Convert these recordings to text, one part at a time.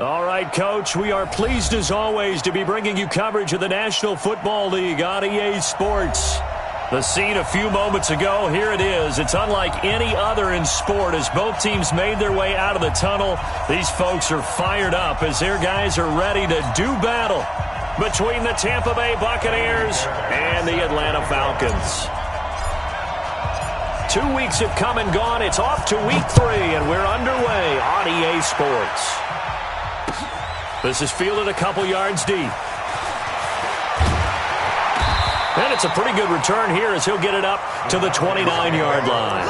All right, Coach, we are pleased as always to be bringing you coverage of the National Football League on EA Sports. The scene a few moments ago, here it is. It's unlike any other in sport as both teams made their way out of the tunnel. These folks are fired up as their guys are ready to do battle between the Tampa Bay Buccaneers and the Atlanta Falcons. 2 weeks have come and gone. It's off to week 3, and we're underway on EA Sports. This is fielded a couple yards deep. And it's a pretty good return here as he'll get it up to the 29-yard line.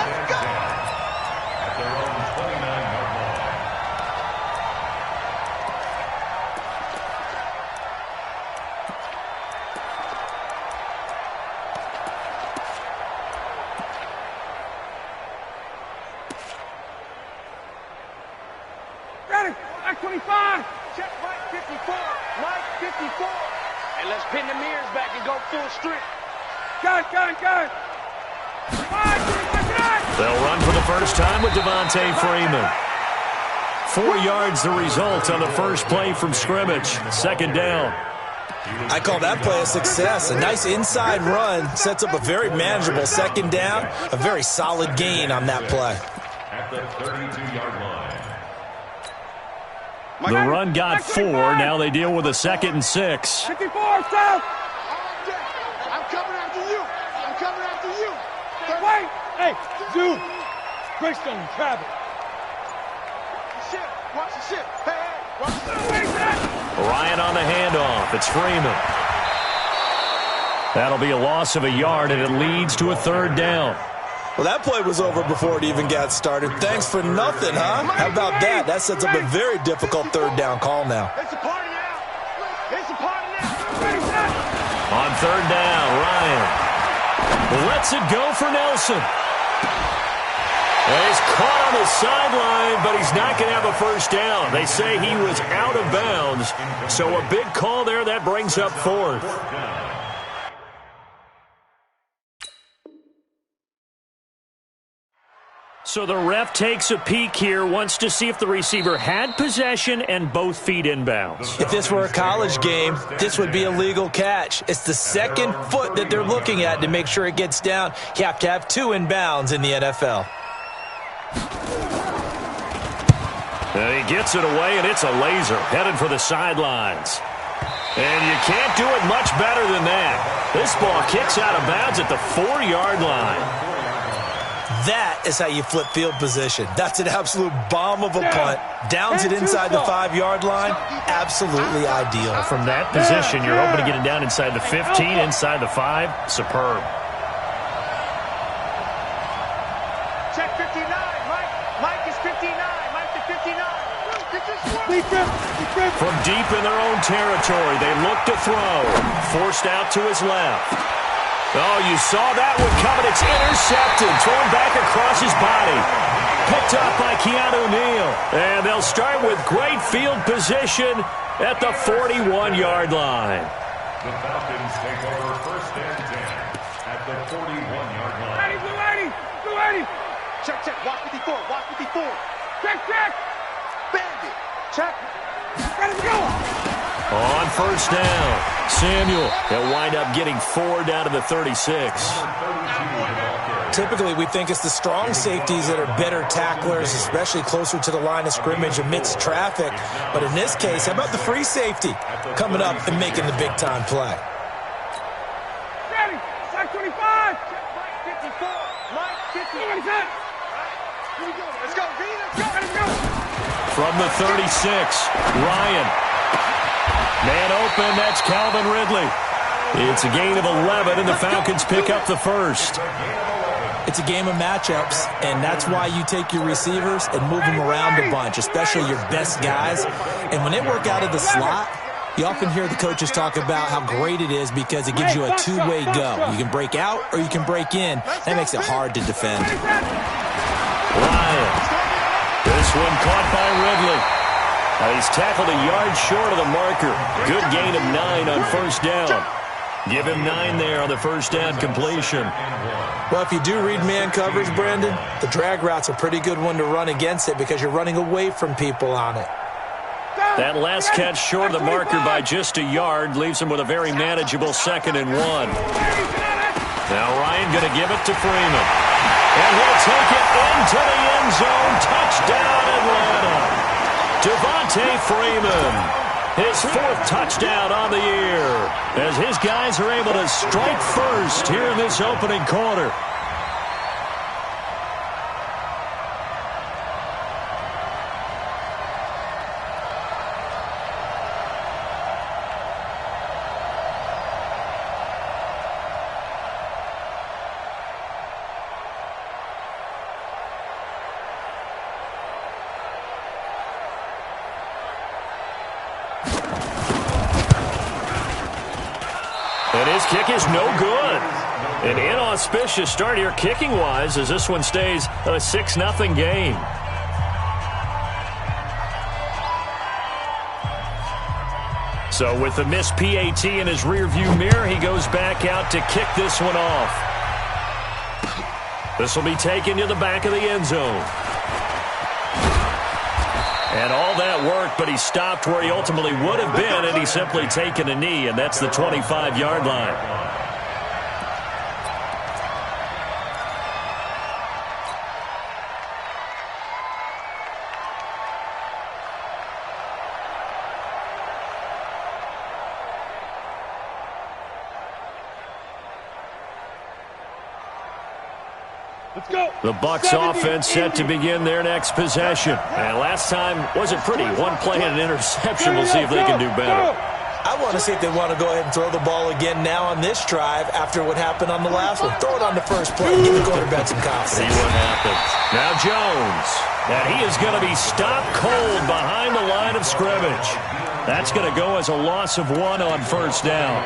Ready, Mike 25. Check Mike 54. Mike 54. And let's pin the mirrors back and go full strip. Gun. They'll run for the first time with Devontae Freeman. 4 yards the result on the first play from scrimmage. Second down. I call that play a success. A nice inside run sets up a very manageable second down. A very solid gain on that play. At the 32-yard line. The run got 4. Now they deal with a 2nd and 6. 54, south. I'm coming after you. Wait. Hey, dude. Greystone, travel. Watch the ship. Hey, watch the ship. Ryan on the handoff. It's Freeman. That'll be a loss of a yard, and it leads to a 3rd down. Well, that play was over before it even got started. Thanks for nothing, huh? How about that? That sets up a very difficult 3rd down call now. It's a party now. On 3rd down, Ryan lets it go for Nelson. Well, he's caught on the sideline, but he's not going to have a first down. They say he was out of bounds, so a big call there that brings up 4th. So the ref takes a peek here, wants to see if the receiver had possession and both feet inbounds. If this were a college game, this would be a legal catch. It's the second foot that they're looking at to make sure it gets down. You have to have 2 inbounds in the NFL. And he gets it away, and it's a laser headed for the sidelines. And you can't do it much better than that. This ball kicks out of bounds at the 4-yard line. That is how you flip field position. That's an absolute bomb of a punt. Downs it inside the 5-yard line. Absolutely ideal. From that position, you're hoping to get it down inside the 15, inside the 5. Superb. Check 59. Mike is 59. Mike is 59. From deep in their own territory, they look to throw. Forced out to his left. Oh, you saw that one coming. It's intercepted. Thrown back across his body. Picked up by Keanu Neal. And they'll start with great field position at the 41-yard line. The Falcons take over 1st and 10 at the 41-yard line. Blue 80. Check. Watch 54. Check. Bandit. Check. Ready to go. On 1st down, Samuel. They'll wind up getting 4 down to the 36. Typically, we think it's the strong safeties that are better tacklers, especially closer to the line of scrimmage amidst traffic. But in this case, how about the free safety coming up and making the big-time play? Ready. Check 25. Mike 54. Mike 54. Here we go. Let's go. Let's go. From the 36, Ryan. Man open, that's Calvin Ridley. It's a gain of 11, and the Falcons pick up the 1st. It's a game of matchups, and that's why you take your receivers and move them around a bunch, especially your best guys. And when they work out of the slot, you often hear the coaches talk about how great it is because it gives you a 2-way go. You can break out or you can break in. That makes it hard to defend. Ryan. This one caught by Ridley. He's tackled a yard short of the marker. Good gain of 9 on 1st down. Give him 9 there on the 1st down completion. Well, if you do read man coverage, Brandon, the drag route's a pretty good one to run against it because you're running away from people on it. That last catch short of the marker by just a yard leaves him with a very manageable 2nd and 1. Now Ryan going to give it to Freeman. And he'll take it into the end zone. Touchdown, Atlanta. Devontae Freeman. His 4th touchdown on the year. As his guys are able to strike first here in this opening quarter. And his kick is no good. An inauspicious start here kicking-wise as this one stays a 6-0 game. So with the missed PAT in his rearview mirror, he goes back out to kick this one off. This will be taken to the back of the end zone. And all that worked, but he stopped where he ultimately would have been, and he's simply taken a knee, and that's the 25-yard line. The Bucs offense set to begin their next possession. And last time wasn't pretty. One play and an interception. We'll see if they can do better. I want to see if they want to go ahead and throw the ball again now on this drive after what happened on the last one. Throw it on the first play and give the quarterback some confidence. See what happens. Now Jones. And he is going to be stopped cold behind the line of scrimmage. That's going to go as a loss of 1 on first down.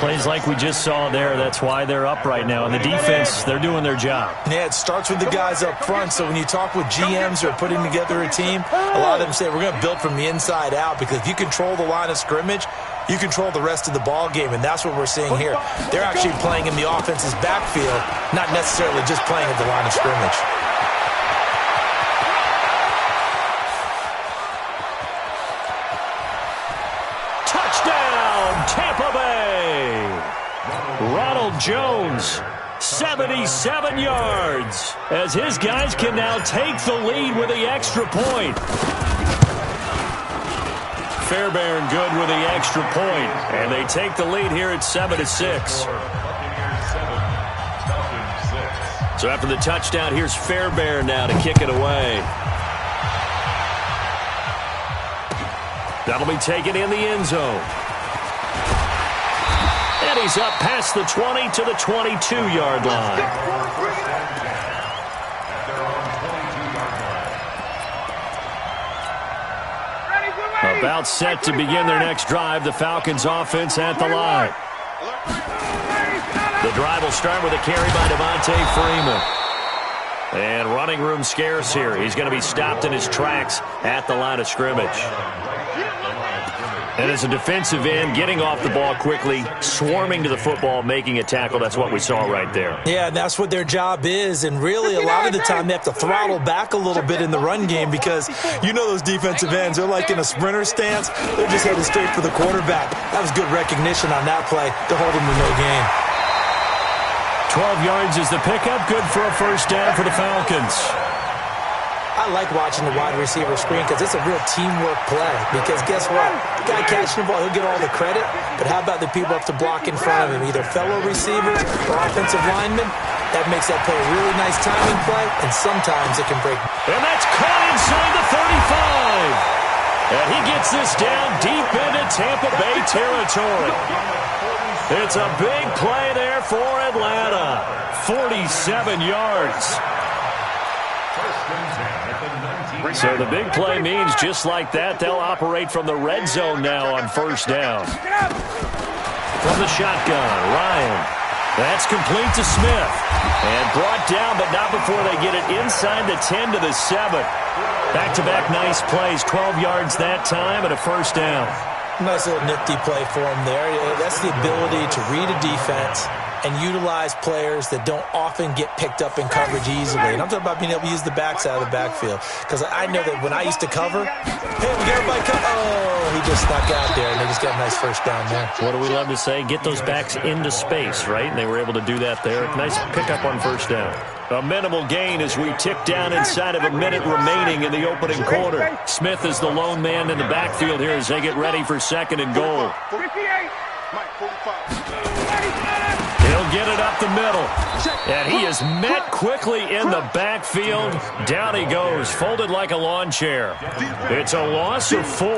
Plays like we just saw there. That's why they're up right now. And the defense, they're doing their job. Yeah, it starts with the guys up front. So when you talk with GMs who are putting together a team, a lot of them say we're going to build from the inside out, because if you control the line of scrimmage, you control the rest of the ball game, and that's what we're seeing here. They're actually playing in the offense's backfield, not necessarily just playing at the line of scrimmage. Touchdown, Tampa Bay! Ronald Jones, 77 yards, as his guys can now take the lead with the extra point. Fairbairn good with the extra point, and they take the lead here at 7-6. So after the touchdown, here's Fairbairn now to kick it away. That'll be taken in the end zone. And he's up past the 20 to the 22-yard line. About set to begin their next drive, the Falcons offense at the line. The drive will start with a carry by Devontae Freeman. And running room scarce here. He's going to be stopped in his tracks at the line of scrimmage. And as a defensive end, getting off the ball quickly, swarming to the football, making a tackle, that's what we saw right there. Yeah, and that's what their job is. And really, a lot of the time, they have to throttle back a little bit in the run game, because you know those defensive ends, they're like in a sprinter stance. They're just headed straight for the quarterback. That was good recognition on that play to hold them to no gain. 12 yards is the pickup. Good for a first down for the Falcons. I like watching the wide receiver screen because it's a real teamwork play. Because guess what? The guy catching the ball, he'll get all the credit. But how about the people who have to block in front of him, either fellow receivers or offensive linemen? That makes that play a really nice timing play, and sometimes it can break. And that's caught inside the 35. And he gets this down deep into Tampa Bay territory. It's a big play there for Atlanta. 47 yards. So the big play means just like that, they'll operate from the red zone now on first down. From the shotgun, Ryan. That's complete to Smith. And brought down, but not before they get it inside the 10 to the 7. Back-to-back nice plays, 12 yards that time and a first down. Nice little nifty play for him there. That's the ability to read a defense and utilize players that don't often get picked up in coverage easily. And I'm talking about being able to use the backside of the backfield. Because I know that when I used to cover, hey, we got everybody cover. Oh, he just snuck out there, and they just got a nice first down there. What do we love to say? Get those backs into space, right? And they were able to do that there. Nice pickup on first down. A minimal gain as we tick down inside of a minute remaining in the opening quarter. Smith is the lone man in the backfield here as they get ready for second and goal. 58. Mike, 45. He'll get it up the middle. And he is met quickly in the backfield. Down he goes, folded like a lawn chair. It's a loss of 4.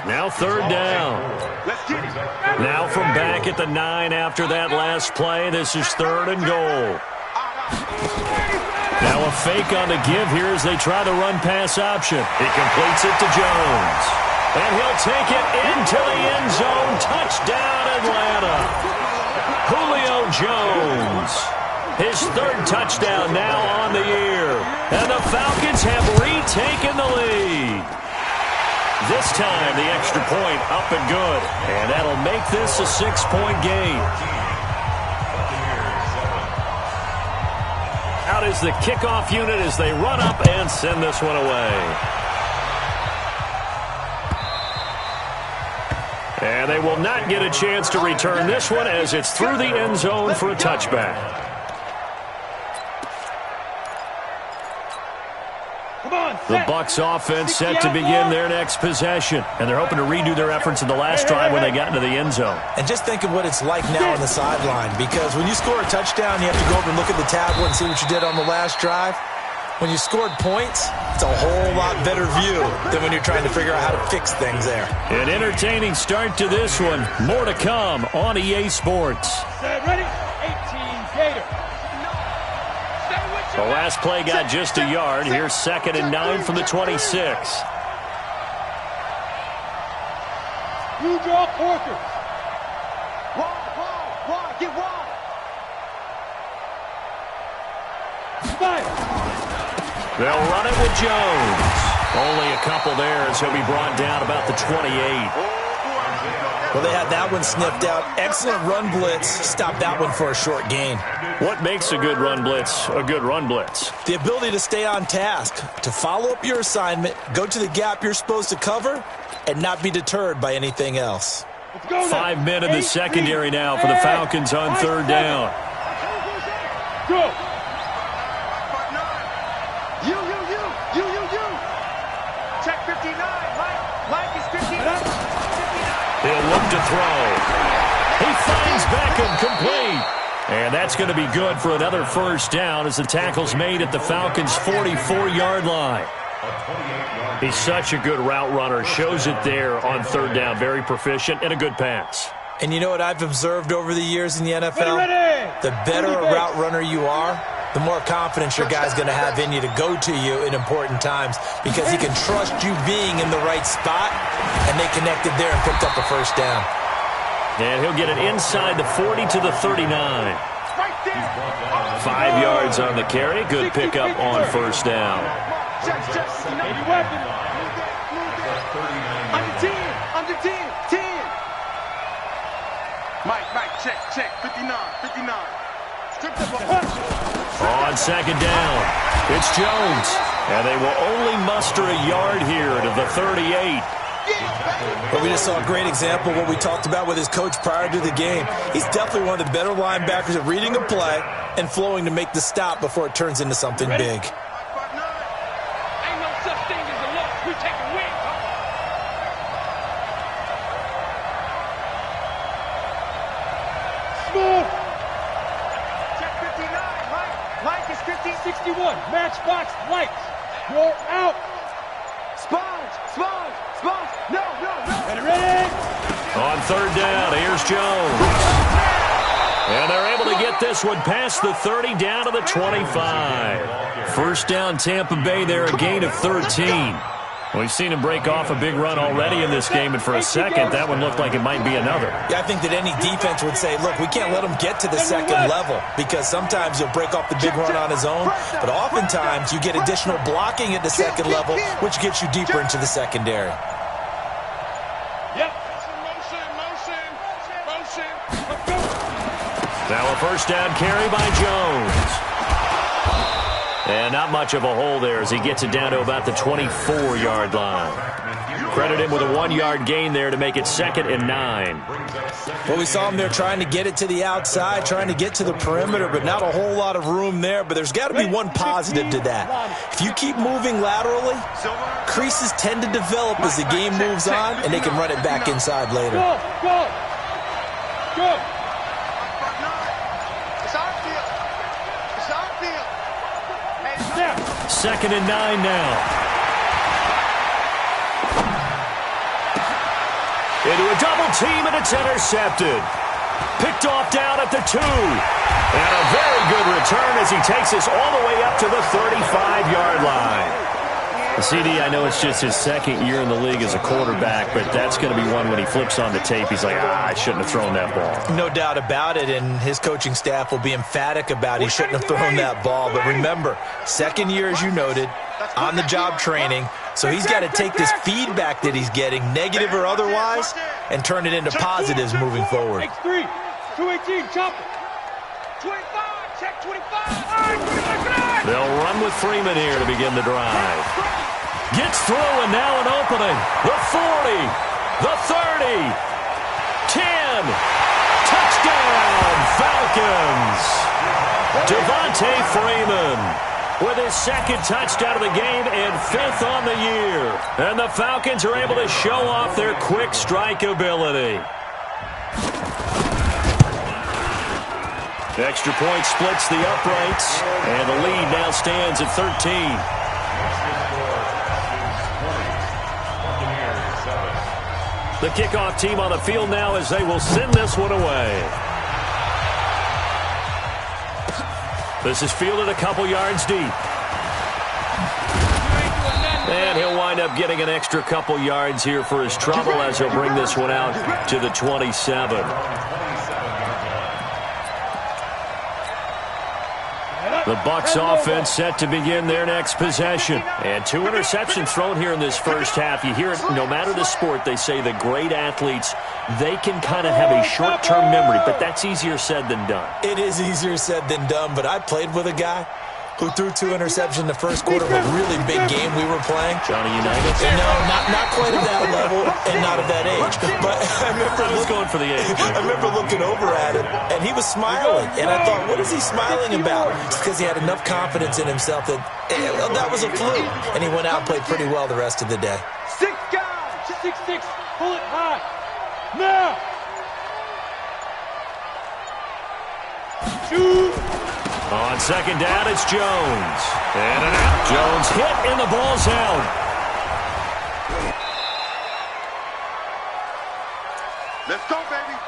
Now third down. Let's get it. Now from back at the 9 after that last play. This is third and goal. Now a fake on the give here as they try the run-pass option. He completes it to Jones. And he'll take it into the end zone. Touchdown, Atlanta. Julio Jones. His third touchdown now on the year. And the Falcons have retaken the lead. This time the extra point up and good. And that'll make this a 6-point game. Out is the kickoff unit as they run up and send this one away. And they will not get a chance to return this one as it's through the end zone for a touchback. The Bucs offense set to begin their next possession. And they're hoping to redo their efforts in the last drive when they got into the end zone. And just think of what it's like now on the sideline. Because when you score a touchdown, you have to go over and look at the tablet and see what you did on the last drive. When you scored points, it's a whole lot better view than when you're trying to figure out how to fix things there. An entertaining start to this one. More to come on EA Sports. Ready? 18 Gator. The last play got just a yard. Here's second and 9 from the 26. You draw Porker. Wide, get wide. Fire. They'll run it with Jones. Only a couple there as he'll be brought down about the 28. Well, they had that one sniffed out. Excellent run blitz. Stopped that one for a short gain. What makes a good run blitz a good run blitz? The ability to stay on task, to follow up your assignment, go to the gap you're supposed to cover, and not be deterred by anything else. 5 men in the secondary now for the Falcons on third down. Go. You. Check 59. Mike is 59. He'll look to throw. He finds Beckham complete. And that's going to be good for another first down as the tackle's made at the Falcons' 44-yard line. He's such a good route runner. Shows it there on third down. Very proficient and a good pass. And you know what I've observed over the years in the NFL? The better a route runner you are, the more confidence your guy's going to have in you to go to you in important times because he can trust you being in the right spot, and they connected there and picked up a first down. And he'll get it inside the 40 to the 39. 5 yards on the carry. Good pickup on first down. Check. Under 10. Mike, check. 59. On second down, it's Jones. And they will only muster a yard here to the 38. But we just saw a great example of what we talked about with his coach prior to the game. He's definitely one of the better linebackers at reading a play and flowing to make the stop before it turns into something big. Ain't no such thing as a loss. We take a win. Smooth. Check 59. Mike is 50. 61. Matchbox lights. You're out. Sponge. No. Ready? On third down, here's Jones. And they're able to get this one past the 30 down to the 25. First down, Tampa Bay there, a gain of 13. We've seen him break off a big run already in this game, and for a second, that one looked like it might be another. Yeah, I think that any defense would say, look, we can't let him get to the second level because sometimes he'll break off the big run on his own, but oftentimes you get additional blocking at the second level, which gets you deeper into the secondary. Yep. Now a first down carry by Jones. And not much of a hole there as he gets it down to about the 24-yard line. Credit him with a 1-yard gain there to make it 2nd and 9. Well, we saw him there trying to get it to the outside, trying to get to the perimeter, but not a whole lot of room there. But there's got to be one positive to that. If you keep moving laterally, creases tend to develop as the game moves on, and they can run it back inside later. Go. It's our field. It's our field. Hey, 2nd and 9 now. Into a double team, and it's intercepted. Picked off down at the 2. And a very good return as he takes us all the way up to the 35-yard line. The CD, I know it's just his 2nd year in the league as a quarterback, but that's going to be one when he flips on the tape, he's like, I shouldn't have thrown that ball. No doubt about it, and his coaching staff will be emphatic about he shouldn't have thrown that ball. But remember, 2nd year, as you noted, on-the-job training, so he's got to take this feedback that he's getting, negative or otherwise, and turn it into positives moving forward. X3, 218, chop it. 25, check 25. All right, They'll run with Freeman here to begin the drive. Gets through, and now an opening. The 40, the 30, 10. Touchdown, Falcons. Devontae Freeman with his 2nd touchdown of the game and 5th on the year. And the Falcons are able to show off their quick strike ability. Extra point splits the uprights, and the lead now stands at 13. The kickoff team on the field now as they will send this one away. This is fielded a couple yards deep. And he'll wind up getting an extra couple yards here for his trouble as he'll bring this one out to the 27. The Bucs offense set to begin their next possession. And 2 interceptions thrown here in this first half. You hear it, no matter the sport, they say the great athletes, they can kind of have a short-term memory, but that's easier said than done. It is easier said than done, but I played with a guy who threw 2 interceptions in the first quarter of a really big game we were playing. Johnny Unitas? No, not quite at that level and not at that age. But I was going for the age. I remember looking over at him, and he was smiling. And I thought, what is he smiling about? It's because he had enough confidence in himself that that was a fluke. And he went out and played pretty well the rest of the day. 6 guys. 6-6. Pull it high. Now. Shoot. On 2nd down, it's Jones. And an out. Jones hit, and the ball's out. let's go, baby.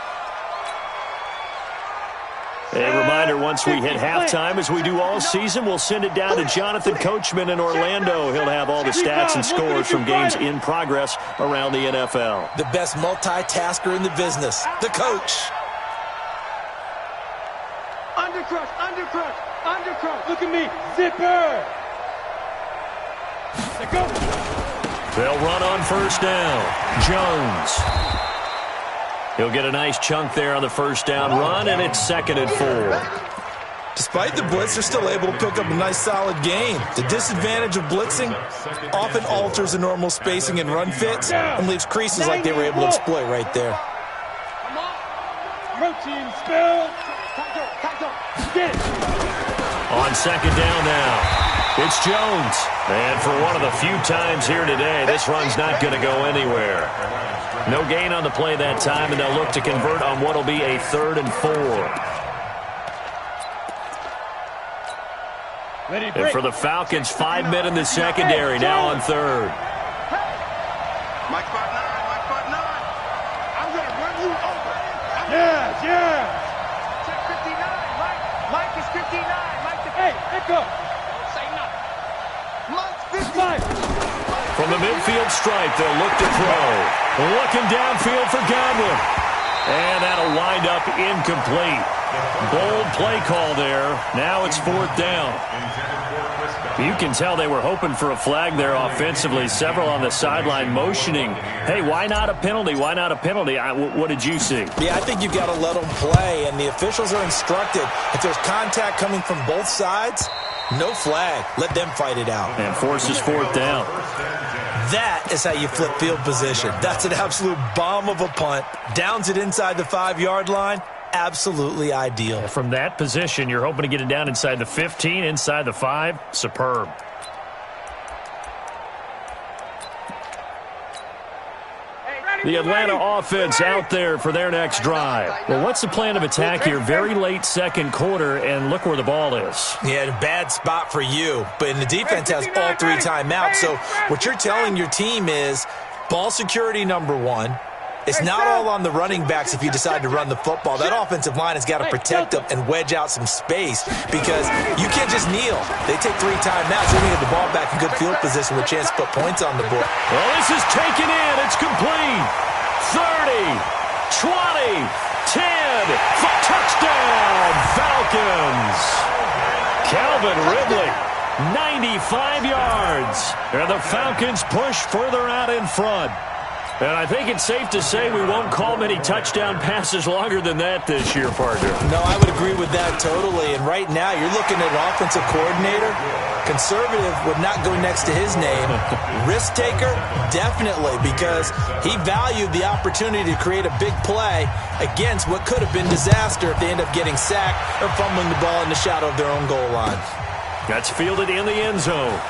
A reminder, once we hit halftime, as we do all season, we'll send it down to Jonathan Coachman in Orlando. He'll have all the stats and scores from games in progress around the NFL. The best multitasker in the business, the coach. Undercrush, undercrush, undercrush. Look at me. Zipper. Let go. They'll run on first down. Jones. He'll get a nice chunk there on the first down run, and it's 2nd and 4. Despite the blitz, they're still able to pick up a nice, solid gain. The disadvantage of blitzing often alters the normal spacing and run fits and leaves creases like they were able to exploit right there. Come on. Routine spell. Get it. On 2nd down now, it's Jones. And for one of the few times here today, this run's not going to go anywhere. No gain on the play that time, and they'll look to convert on what will be a 3rd and 4. And for the Falcons, 5 men in the secondary now on 3rd. Mike 5'9", Mike 5'9". I'm going to run you over. Yeah. Check 59, Mike. Mike is 59. Mike the Hey, let go. Say nothing. Mike's 50. From the midfield stripe, they'll look to throw. Looking downfield for Godwin. And that'll wind up incomplete. Bold play call there. Now it's 4th down. You can tell they were hoping for a flag there offensively. Several on the sideline motioning, hey, why not a penalty? Why not a penalty? What did you see? Yeah, I think you've got to let them play, and the officials are instructed. If there's contact coming from both sides, no flag. Let them fight it out. And forces 4th down. That is how you flip field position. That's an absolute bomb of a punt. Downs it inside the 5-yard line. Absolutely ideal. From that position, you're hoping to get it down inside the 15, inside the 5. Superb. The Atlanta offense out there for their next drive. Well, what's the plan of attack here? Very late second quarter, and look where the ball is. Yeah, bad spot for you. But the defense has all 3 timeouts. So what you're telling your team is ball security number 1. It's not all on the running backs if you decide to run the football. That offensive line has got to protect them and wedge out some space because you can't just kneel. They take 3 timeouts. They're going to get the ball back in good field position with a chance to put points on the board. Well, this is taken in. It's complete. 30, 20, 10. Touchdown, Falcons. Calvin Ridley, 95 yards. And the Falcons push further out in front. And I think it's safe to say we won't call many touchdown passes longer than that this year, partner. No, I would agree with that totally. And right now, you're looking at an offensive coordinator. Conservative would not go next to his name. Risk taker, definitely, because he valued the opportunity to create a big play against what could have been disaster if they end up getting sacked or fumbling the ball in the shadow of their own goal line. That's fielded in the end zone.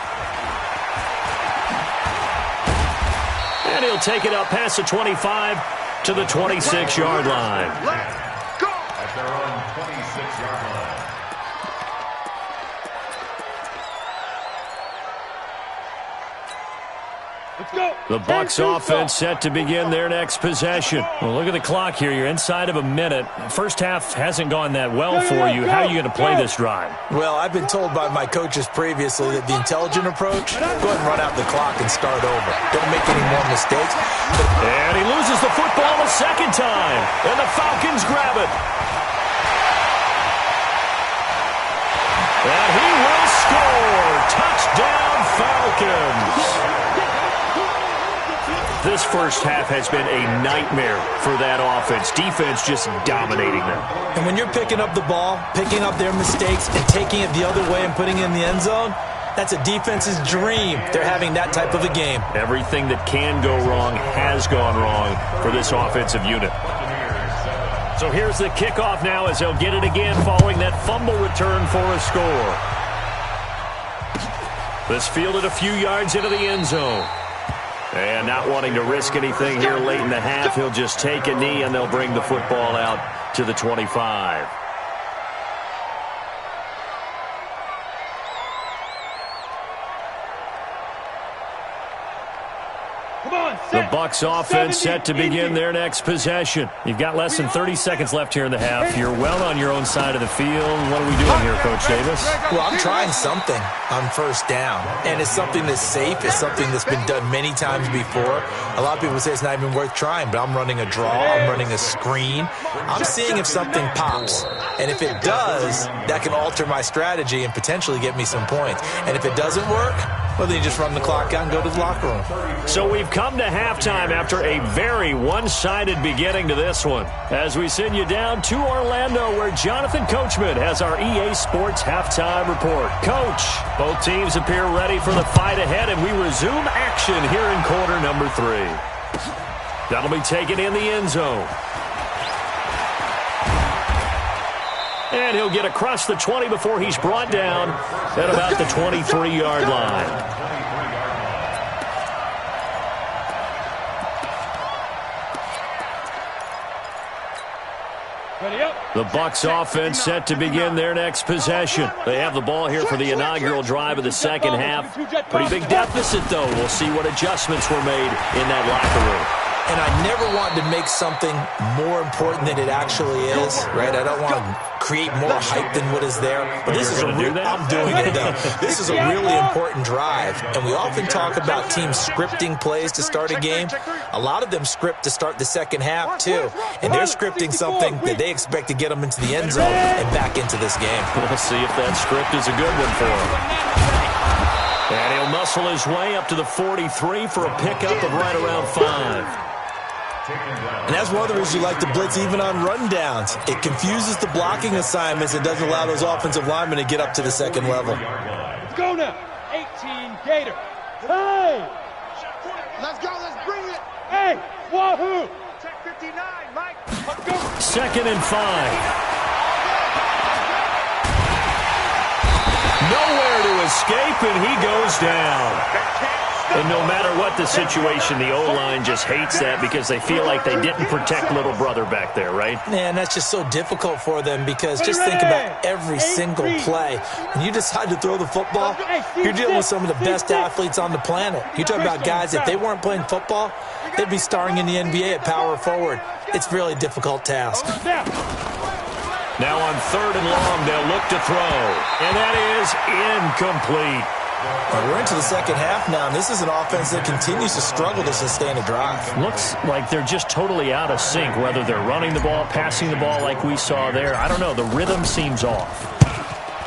And he'll take it up past the 25 to the 26-yard line. Let's go! At their own 26-yard line. Let's go. The Bucs offense set to begin their next possession. Well, look at the clock here. You're inside of a minute. First half hasn't gone that well for you. How are you going to play this drive? Well, I've been told by my coaches previously that the intelligent approach, go ahead and run out the clock and start over. Don't make any more mistakes. And he loses the football a second time. And the Falcons grab it. And he will score. Touchdown, Falcons. This first half has been a nightmare for that offense. Defense just dominating them. And when you're picking up the ball, picking up their mistakes, and taking it the other way and putting it in the end zone, that's a defense's dream. They're having that type of a game. Everything that can go wrong has gone wrong for this offensive unit. So here's the kickoff now as they'll get it again following that fumble return for a score. This fielded a few yards into the end zone. And not wanting to risk anything here late in the half, he'll just take a knee and they'll bring the football out to the 25. The Bucs offense set to begin their next possession. You've got less than 30 seconds left here in the half. You're well on your own side of the field. What are we doing here, Coach Davis? Well, I'm trying something on first down, and it's something that's safe. It's something that's been done many times before. A lot of people say it's not even worth trying, but I'm running a draw. I'm running a screen. I'm seeing if something pops, and if it does, that can alter my strategy and potentially get me some points. And if it doesn't work, well, then you just run the clock out and go to the locker room. So we've come to halftime after a very one-sided beginning to this one. As we send you down to Orlando, where Jonathan Coachman has our EA Sports halftime report. Coach, both teams appear ready for the fight ahead, and we resume action here in quarter number 3. That'll be taken in the end zone. And he'll get across the 20 before he's brought down at about the 23-yard line. The Bucs offense set to begin their next possession. They have the ball here for the inaugural drive of the second half. Pretty big deficit, though. We'll see what adjustments were made in that locker room. and I never want to make something more important than it actually is, right? I don't want to create more hype than what is there. But this is I'm doing it, though. This is a really important drive, and we often talk about teams scripting plays to start a game. A lot of them script to start the second half, too, and they're scripting something that they expect to get them into the end zone and back into this game. We'll see if that script is a good one for him. And he'll muscle his way up to the 43 for a pickup of right around 5. And that's one of the reasons you like to blitz even on rundowns. It confuses the blocking assignments and doesn't allow those offensive linemen to get up to the second level. Let's go now. 18 Gator. Hey! Let's go. Let's bring it. Hey! Wahoo! Check 59, Mike. Let's go. 2nd and 5. Nowhere to escape, and he goes down. And no matter what the situation, the O-line just hates that because they feel like they didn't protect little brother back there, right? Man, that's just so difficult for them because just think about every single play. When you decide to throw the football, you're dealing with some of the best athletes on the planet. You talk about guys, if they weren't playing football, they'd be starring in the NBA at power forward. It's a really difficult task. Now on 3rd and long, they'll look to throw. And that is incomplete. We're into the second half now, and this is an offense that continues to struggle to sustain a drive. Looks like they're just totally out of sync, whether they're running the ball, passing the ball like we saw there. I don't know. The rhythm seems off.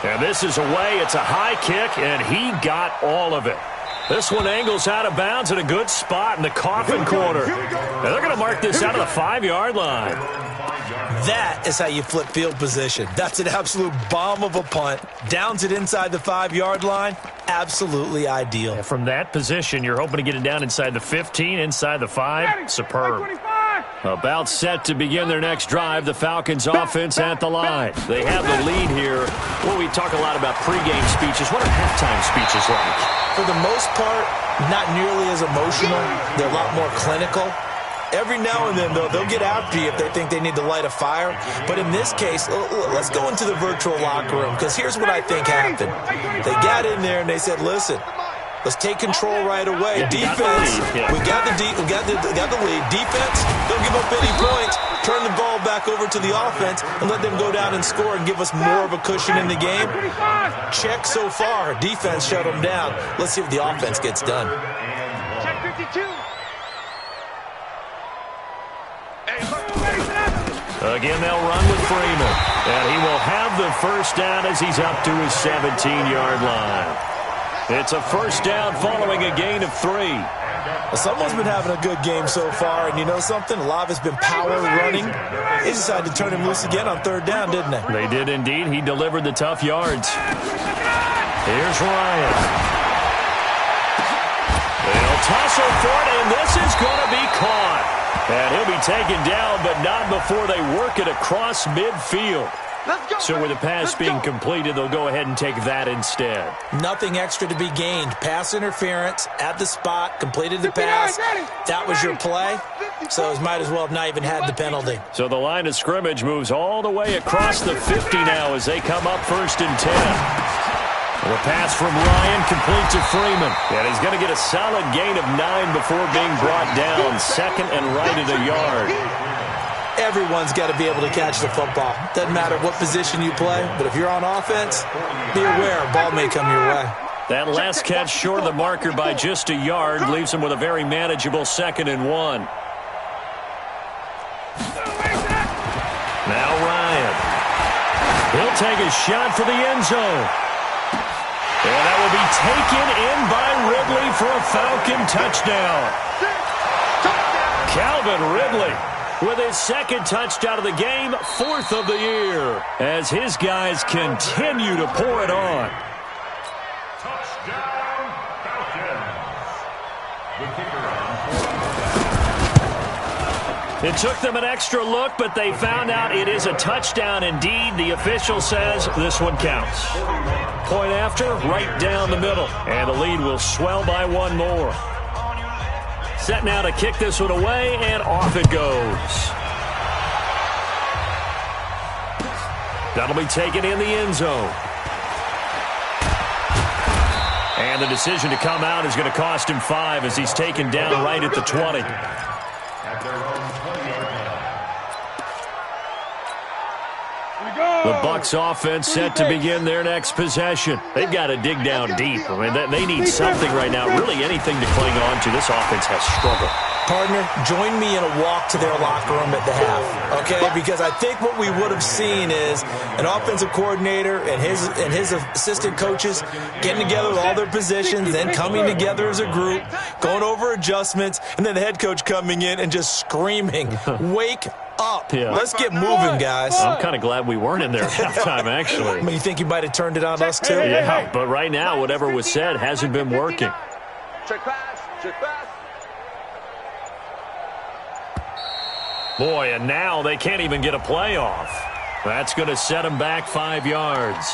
And this is away. It's a high kick, and he got all of it. This one angles out of bounds at a good spot in the coffin corner. And they're going to mark this out of the 5-yard line. That is how you flip field position. That's an absolute bomb of a punt. Downs it inside the 5-yard line. Absolutely ideal. And from that position, you're hoping to get it down inside the 15, inside the 5. Superb. About set to begin their next drive, the Falcons offense at the line. They have the lead here. Well, we talk a lot about pregame speeches. What are halftime speeches like? For the most part, not nearly as emotional. They're a lot more clinical. Every now and then, though, they'll get after you if they think they need to light a fire. But in this case, let's go into the virtual locker room, because here's what I think happened. They got in there and they said, listen, let's take control right away. Defense, we got the lead. Defense, don't give up any points. Turn the ball back over to the offense and let them go down and score and give us more of a cushion in the game. Check so far. Defense shut them down. Let's see if the offense gets done. Check 52. Again, they'll run with Freeman. And he will have the first down as he's up to his 17-yard line. It's a first down following a gain of 3. Well, someone's been having a good game so far, and you know something? A lot of it's been power running. They decided to turn him loose again on 3rd down, didn't they? They did indeed. He delivered the tough yards. Here's Ryan. They'll tussle for it, and this is going to be caught. And he'll be taken down, but not before they work it across midfield. So with the pass being completed, they'll go ahead and take that instead. Nothing extra to be gained. Pass interference at the spot, completed the pass. That was your play, so it might as well have not even had the penalty. So the line of scrimmage moves all the way across the 50 now as they come up 1st and 10. The pass from Ryan complete to Freeman. And he's going to get a solid gain of 9 before being brought down. 2nd and right at a yard. Everyone's got to be able to catch the football. Doesn't matter what position you play, but if you're on offense, be aware a ball may come your way. That last catch short of the marker by just a yard leaves him with a very manageable 2nd and 1. Now Ryan. He'll take a shot for the end zone. And that will be taken in by Ridley for a Falcon touchdown. Calvin Ridley with his 2nd touchdown of the game, 4th of the year, as his guys continue to pour it on. Touchdown, Falcons. The kicker on. It took them an extra look, but they found out it is a touchdown indeed. The official says this one counts. Point after, right down the middle. And the lead will swell by 1 more. Set now to kick this one away, and off it goes. That'll be taken in the end zone. And the decision to come out is going to cost him 5 as he's taken down right at the 20. at their own 20-yard line. The Bucs offense set to begin their next possession. They've got to dig down deep. I mean, they need something right now, really anything to cling on to. This offense has struggled. Partner, join me in a walk to their locker room at the half, okay? Because I think what we would have seen is an offensive coordinator and his assistant coaches getting together with all their positions, then coming together as a group, going over adjustments, and then the head coach coming in and just screaming, wake up. Yeah. Let's get moving, guys. I'm kind of glad we weren't in there at halftime, actually. I mean, you think you might have turned it on us, too? Yeah, but right now, whatever was said hasn't been working. Check pass. Check pass. Boy, and now they can't even get a play off. That's going to set them back 5 yards.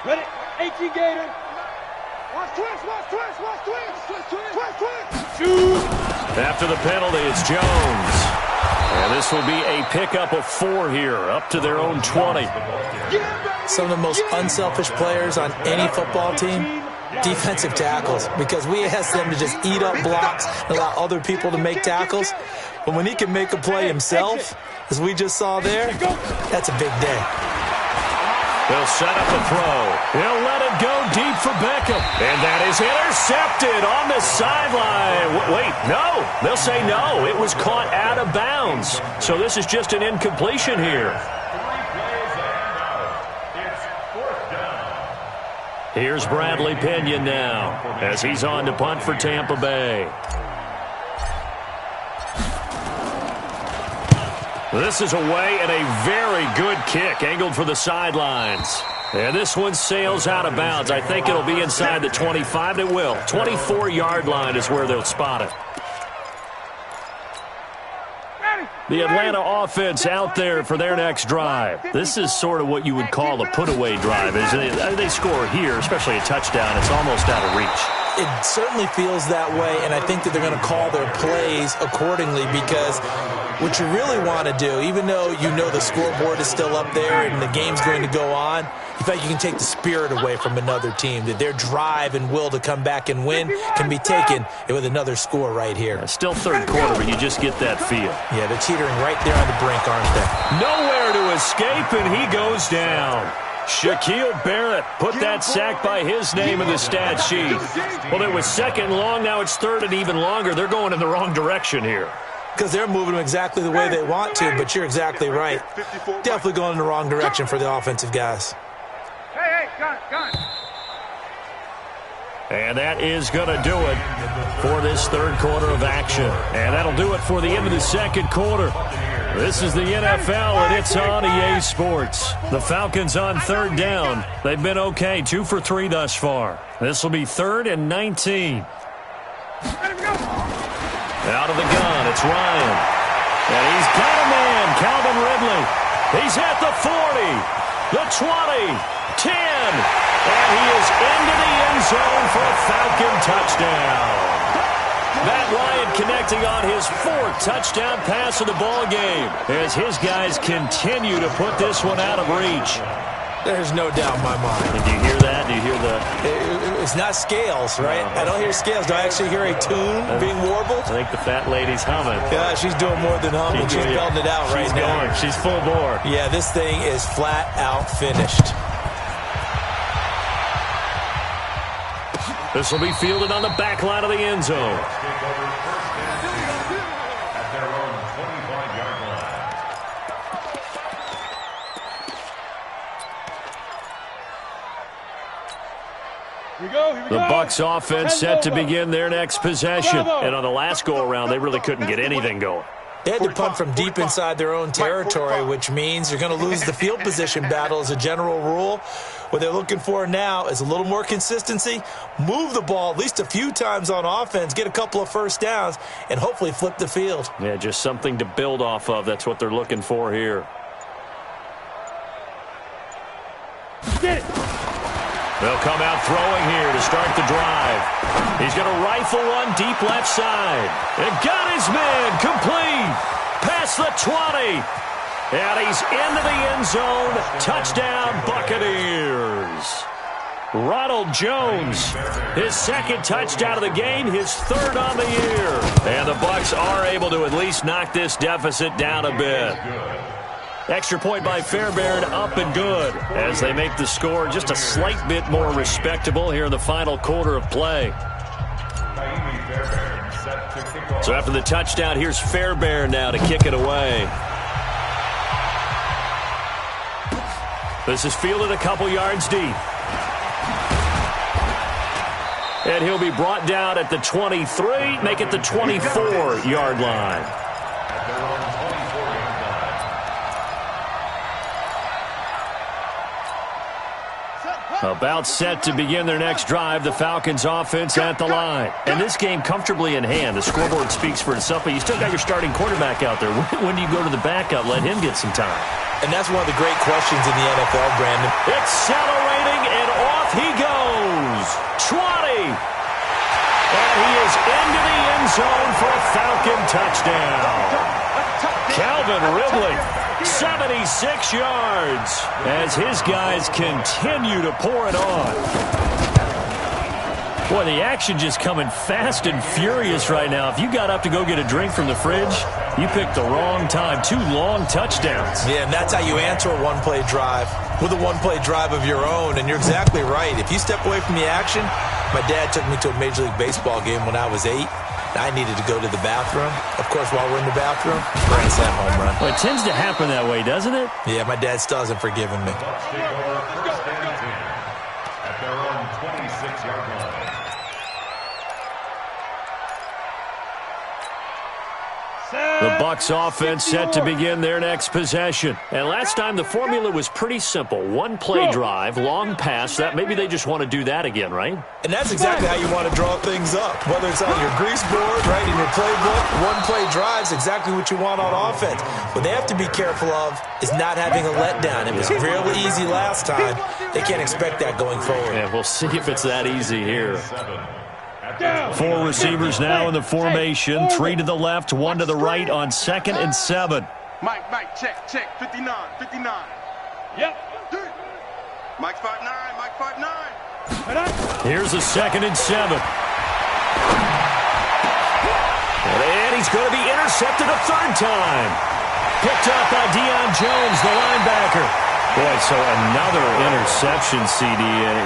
Ready? 18 Gator. Watch twist, watch twist, watch twist. Twist, twist. Shoot. After the penalty, it's Jones. And this will be a pickup of 4 here, up to their own 20. Some of the most unselfish players on any football team, defensive tackles, because we ask them to just eat up blocks and allow other people to make tackles. But when he can make a play himself, as we just saw there, that's a big day. They'll set up a throw. He'll let it go deep for Beckham. And that is intercepted on the sideline. Wait, no. They'll say no. It was caught out of bounds. So this is just an incompletion here. 3 plays and out. It's 4th down. Here's Bradley Pinion now as he's on to punt for Tampa Bay. This is away and a very good kick angled for the sidelines. And this one sails out of bounds. I think it'll be inside the 25. It will. 24-yard line is where they'll spot it. The Atlanta offense out there for their next drive. This is sort of what you would call a put-away drive. They score here, especially a touchdown. It's almost out of reach. It certainly feels that way, and I think that they're going to call their plays accordingly, because what you really want to do, even though you know the scoreboard is still up there and the game's going to go on, in fact, you can take the spirit away from another team, that their drive and will to come back and win can be taken with another score right here. It's still third quarter, but you just get that feel. Yeah, they're teetering right there on the brink, aren't they? Nowhere to escape, and he goes down. Shaquille Barrett put that sack by his name in the stat sheet. Well, it was 2nd and long. Now it's 3rd and even longer. They're going in the wrong direction here. Because they're moving them exactly the way they want to, but you're exactly right. Definitely going in the wrong direction for the offensive guys. Hey, gun. And that is going to do it for this third quarter of action. And that'll do it for the end of the second quarter. This is the NFL, and it's on EA Sports. The Falcons on 3rd down. They've been okay, 2 for 3 thus far. This will be 3rd and 19. Out of the gun, it's Ryan. And he's got a man, Calvin Ridley. He's at the 40, the 20, 10. And he is into the end zone for a Falcon touchdown. Matt Ryan connecting on his 4th touchdown pass of the ball game as his guys continue to put this one out of reach. There's no doubt in my mind. And do you hear that? Do you hear the... It's not scales, right? I don't hear scales. Do I actually hear a tune being warbled? I think the fat lady's humming. Yeah, she's doing more than humming. She's belting it out right now. She's full bore. Yeah, this thing is flat out finished. This will be fielded on the back line of the end zone. At their own 25-yard line. Here we go. The Bucs offense set to begin their next possession. And on the last go-around, they really couldn't get anything going. They had to punt from deep inside their own territory, which means you're going to lose the field position battle as a general rule. What they're looking for now is a little more consistency, move the ball at least a few times on offense, get a couple of first downs, and hopefully flip the field. Yeah, just something to build off of. That's what they're looking for here. Get it. They'll come out throwing here to start the drive. He's going to rifle one deep left side. And got his man complete. Past the 20. And he's into the end zone. Touchdown, Buccaneers. Ronald Jones, his second touchdown of the game, his third on the year. And the Bucs are able to at least knock this deficit down a bit. Extra point by Fairbairn, up and good, as they make the score just a slight bit more respectable here in the final quarter of play. So after the touchdown, here's Fairbairn now to kick it away. This is fielded a couple yards deep. And he'll be brought down at the 23, make it the 24-yard line. About set to begin their next drive, the Falcons offense at the line. And this game comfortably in hand. The scoreboard speaks for itself, but you still got your starting quarterback out there. When do you go to the backup? Let him get some time. And that's one of the great questions in the NFL, Brandon. Accelerating, and off he goes. 20. And he is into the end zone for a Falcon touchdown. Calvin Ridley, 76 yards, as his guys continue to pour it on. Boy, the action just coming fast and furious right now. If you got up to go get a drink from the fridge, you picked the wrong time. 2 long touchdowns. Yeah, and that's how you answer a one-play drive with a one-play drive of your own. And you're exactly right. If you step away from the action, my dad took me to a Major League Baseball game when I was 8. I needed to go to the bathroom. Of course, while we're in the bathroom, grand slam home run. Well, it tends to happen that way, doesn't it? Yeah, my dad still hasn't forgiven me. At their own 26-yard line. The Bucs offense set to begin their next possession. And last time the formula was pretty simple. One-play drive, long pass. That maybe they just want to do that again, right? And that's exactly how you want to draw things up. Whether it's on your grease board, right, in your playbook, one-play drive's exactly what you want on offense. What they have to be careful of is not having a letdown. It was real easy last time. They can't expect that going forward. Yeah, we'll see if it's that easy here. 4 receivers now in the formation. 3 to the left, 1 to the right on 2nd and 7. Mike, check. 59. Yep. Mike 5'9". Here's a 2nd and 7. And he's going to be intercepted a third time. Picked up by Deion Jones, the linebacker. Boy, so another interception, CD.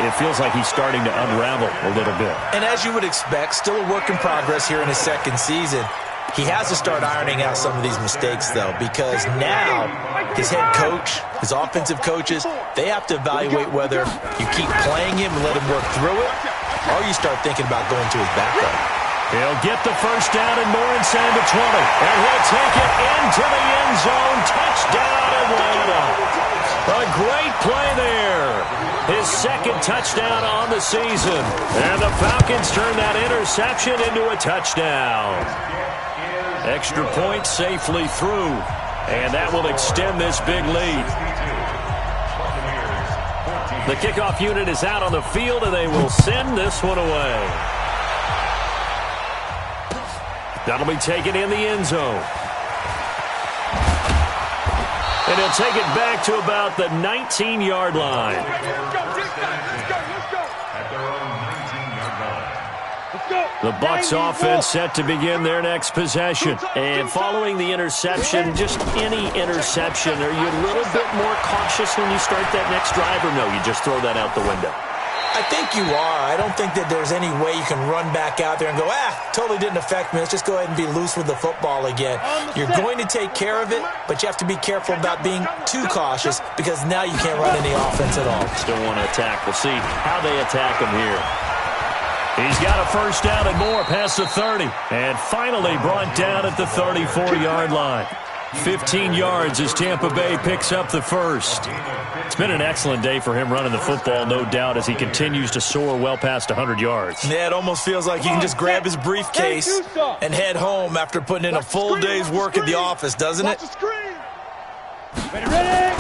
It feels like he's starting to unravel a little bit. And as you would expect, still a work in progress here in his second season. He has to start ironing out some of these mistakes, though, because now his head coach, his offensive coaches, they have to evaluate whether you keep playing him and let him work through it, or you start thinking about going to his backup. He'll get the first down and more inside the 20. And he'll take it into the end zone. Touchdown, Atlanta. A great play there. His second touchdown on the season. And the Falcons turn that interception into a touchdown. Extra point safely through. And that will extend this big lead. The kickoff unit is out on the field, and they will send this one away. That'll be taken in the end zone. And he'll take it back to about the 19-yard line. At their own 19-yard line. The Bucs offense set to begin their next possession. And following the interception, just any interception, are you a little bit more cautious when you start that next drive, or no, you just throw that out the window? I think you are. I don't think that there's any way you can run back out there and go, totally didn't affect me. Let's just go ahead and be loose with the football again. You're going to take care of it, but you have to be careful about being too cautious because now you can't run any offense at all. Still want to attack. We'll see how they attack him here. He's got a first down and more past the 30. And finally brought down at the 34-yard line. 15 yards as Tampa Bay picks up the first. It's been an excellent day for him running the football, no doubt, as he continues to soar well past 100 yards. Yeah, it almost feels like he can just grab his briefcase and head home after putting in a full day's work at the office, doesn't it? Ready.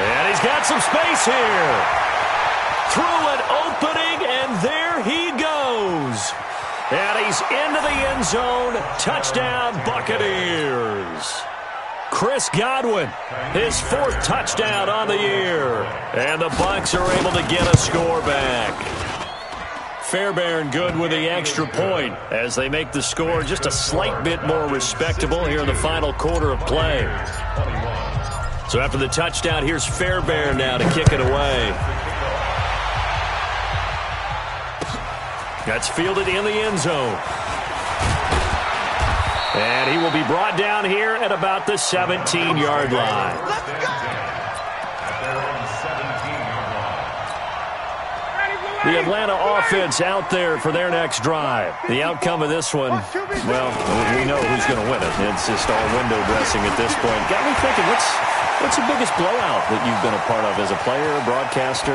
And he's got some space here. Through an opening, and there he goes. And he's into the end zone. Touchdown, Buccaneers. Chris Godwin, his 4th touchdown on the year. And the Bucs are able to get a score back. Fairbairn good with the extra point as they make the score just a slight bit more respectable here in the final quarter of play. So after the touchdown, here's Fairbairn now to kick it away. That's fielded in the end zone. And he will be brought down here at about the 17-yard line. The Atlanta offense out there for their next drive. The outcome of this one, well, we know who's going to win it. It's just all window dressing at this point. Got me thinking, what's the biggest blowout that you've been a part of as a player, a broadcaster?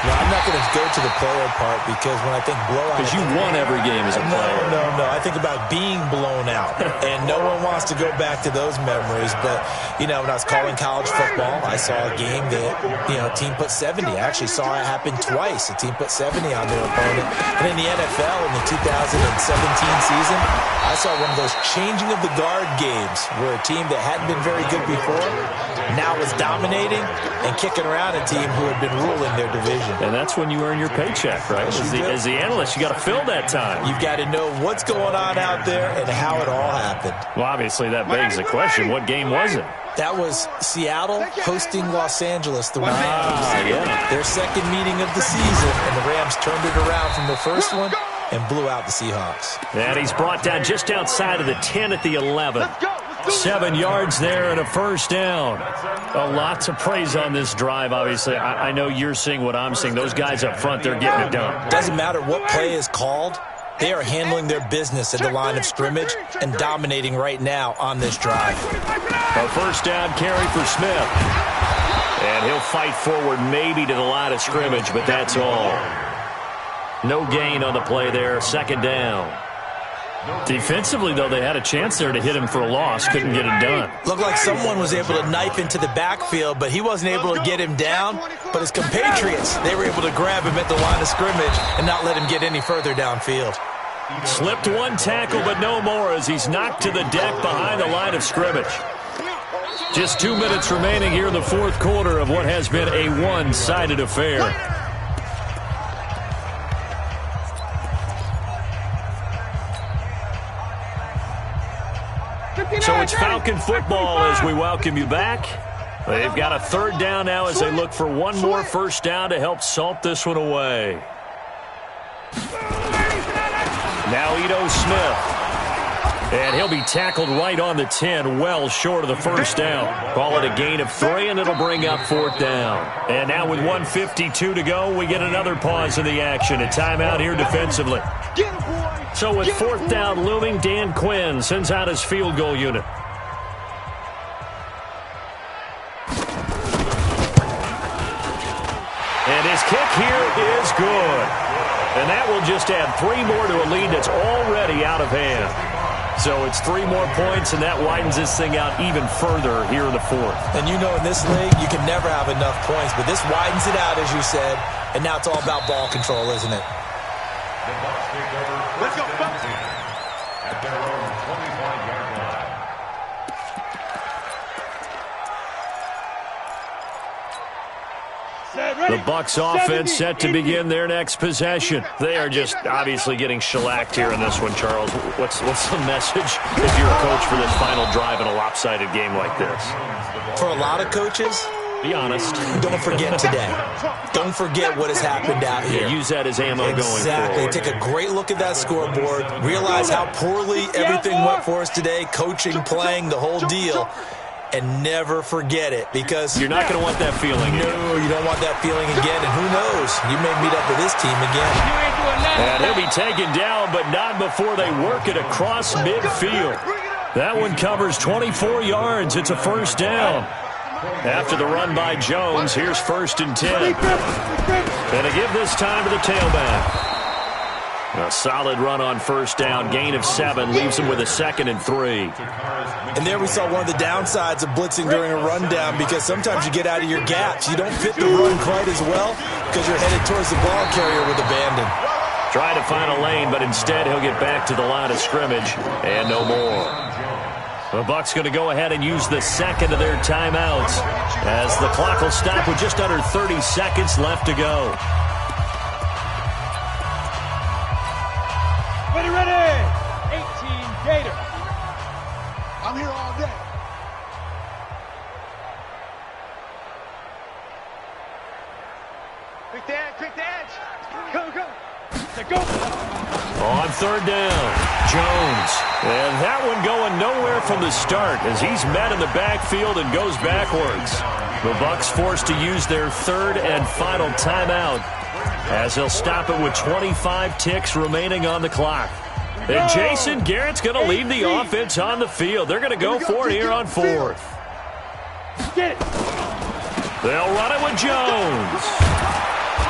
No, I'm not going to go to the player part because when I think blowout... Because you won every game as a player. No. I think about being blown out. And no one wants to go back to those memories. But, you know, when I was calling college football, I saw a game that, you know, a team put 70. I actually saw it happen twice. A team put 70 on their opponent. And in the NFL in the 2017 season, I saw one of those changing of the guard games where a team that hadn't been very good before now was dominating and kicking around a team who had been ruling their division. And that's when you earn your paycheck, right? As the analyst, you got to fill that time. You've got to know what's going on out there and how it all happened. Well, obviously, that begs the question, what game was it? That was Seattle hosting Los Angeles, the Rams. Yeah. Their second meeting of the season, and the Rams turned it around from the first one and blew out the Seahawks. And he's brought down just outside of the 10 at the 11. 7 yards there and a first down. A lot to praise on this drive, obviously. I know you're seeing what I'm seeing. Those guys up front, they're getting it done. Doesn't matter what play is called. They are handling their business at the line of scrimmage and dominating right now on this drive. A first down carry for Smith. And he'll fight forward maybe to the line of scrimmage, but that's all. No gain on the play there. Second down. Defensively, though, they had a chance there to hit him for a loss. Couldn't get it done. Looked like someone was able to knife into the backfield, but he wasn't able to get him down. But his compatriots, they were able to grab him at the line of scrimmage and not let him get any further downfield. Slipped one tackle, but no more as he's knocked to the deck behind the line of scrimmage. Just 2 minutes remaining here in the fourth quarter of what has been a one-sided affair. So it's Falcon football as we welcome you back. They've got a third down now as they look for one more first down to help salt this one away. Now Ito Smith. And he'll be tackled right on the 10, well short of the first down. Call it a gain of 3, and it'll bring up fourth down. And now with 1:52 to go, we get another pause in the action. A timeout here defensively. So with fourth down looming, Dan Quinn sends out his field goal unit. And his kick here is good. And that will just add 3 more to a lead that's already out of hand. So it's 3 more points, and that widens this thing out even further here in the fourth. And you know in this league, you can never have enough points, but this widens it out, as you said, and now it's all about ball control, isn't it? Let's go, at their own 25-yard line. The Bucs offense set to begin their next possession. They are just obviously getting shellacked here in this one, Charles. What's the message if you're a coach for this final drive in a lopsided game like this? For a lot of coaches, be honest. Don't forget today. Don't forget what has happened out here. Yeah, use that as ammo going forward. Exactly. Take a great look at that scoreboard. Realize how poorly everything went for us today. Coaching, playing, the whole deal. And never forget it, because you're not going to want that feeling again. No, you don't want that feeling again. And who knows? You may meet up with this team again. And he'll be taken down, but not before they work it across midfield. That one covers 24 yards. It's a first down. After the run by Jones, here's 1st and 10. And to give this time to the tailback. A solid run on first down. Gain of 7 leaves him with a 2nd and 3. And there we saw one of the downsides of blitzing during a rundown, because sometimes you get out of your gaps. You don't fit the run quite as well because you're headed towards the ball carrier with abandon. Try to find a lane, but instead he'll get back to the line of scrimmage and no more. The Bucs going to go ahead and use the second of their timeouts as the clock will stop with just under 30 seconds left to go. Ready. 18 Gator. I'm here all day. Quick the edge. Go. Go. On third down, Jones. And that one going nowhere from the start as he's met in the backfield and goes backwards. The Bucs forced to use their third and final timeout as they'll stop it with 25 ticks remaining on the clock. And Jason Garrett's going to leave the offense on the field. They're going to go for it here on fourth. Get it. They'll run it with Jones.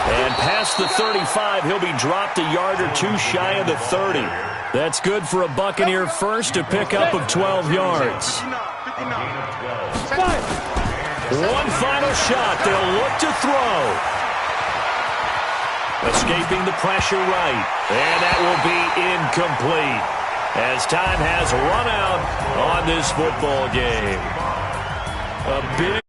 And past the 35, he'll be dropped a yard or two shy of the 30. That's good for a Buccaneer first, a pickup of 12 yards. One final shot. They'll look to throw. Escaping the pressure right. And that will be incomplete as time has run out on this football game. A big